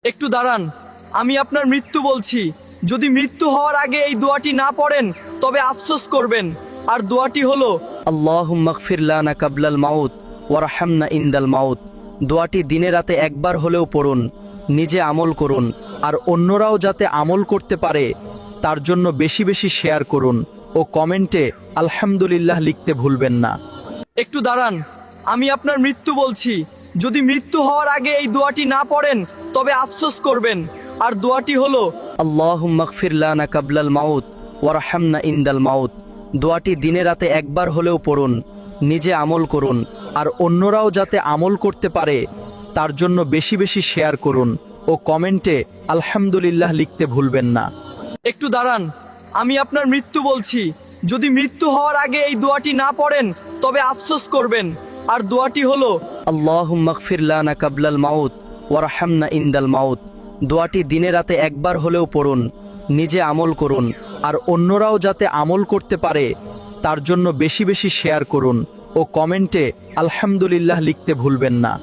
একটু দাঁড়ান, আমি আপনার মৃত্যু বলছি। যদি মৃত্যু হওয়ার আগে এই দোয়াটি না পড়েন তবে আফসোস করবেন। আর দোয়াটি হলো আল্লাহুম্মা গফির লানা কাবলাল মাউত ওয়ারহামনা ইনদাল মাউত। দোয়াটি দিনে রাতে একবার হলেও পড়ুন, নিজে আমল করুন, আর অন্যরাও যাতে আমল করতে পারে তার জন্য বেশি বেশি শেয়ার করুন ও কমেন্টে আলহামদুলিল্লাহ লিখতে ভুলবেন না। একটু দাঁড়ান, আমি আপনার মৃত্যু বলছি। যদি মৃত্যু হওয়ার আগে এই দোয়াটি না পড়েন তবে আফসোস করবেন। আর দোয়াটি হলো আল্লাহুম্মা গফির লানা কাবলাল মাউত ওয়ারহামনা ইনদাল মাউত। দোয়াটি দিনে রাতে একবার হলেও পড়ুন, নিজে আমল করুন, আর অন্যরাও যাতে আমল করতে পারে তার জন্য বেশি বেশি শেয়ার করুন ও কমেন্টে আলহামদুলিল্লাহ লিখতে ভুলবেন না। একটু দাঁড়ান, আমি আপনার মৃত্যু বলছি। যদি মৃত্যু হওয়ার আগে এই দোয়াটি না পড়েন তবে আফসোস করবেন। আর দোয়াটি হলো আল্লাহুম্মা গফির লানা কাবলাল মাউত ওয়ারহামনা ইনদাল মাউত। দোয়াটি দিনে রাতে একবার হলেও পড়ুন, নিজে আমল করুন, আর অন্যরাও যাতে আমল করতে পারে তার জন্য বেশি বেশি শেয়ার করুন ও কমেন্টে আলহামদুলিল্লাহ লিখতে ভুলবেন না। একটু দাঁড়ান, আমি আপনার মৃত্যু বলছি। যদি মৃত্যু হওয়ার আগে এই দোয়াটি না পড়েন তবে আফসোস করবেন। আর দোয়াটি হলো আল্লাহুম্মা গফির লানা কাবলাল মাউত ওয়ারহামনা ইনদাল মাউত। দোয়াটি দিনে রাতে একবার হলেও পড়ুন, নিজে আমল করুন, আর অন্যরাও যাতে আমল করতে পারে তার জন্য বেশি বেশি শেয়ার করুন ও কমেন্টে আলহামদুলিল্লাহ লিখতে ভুলবেন না।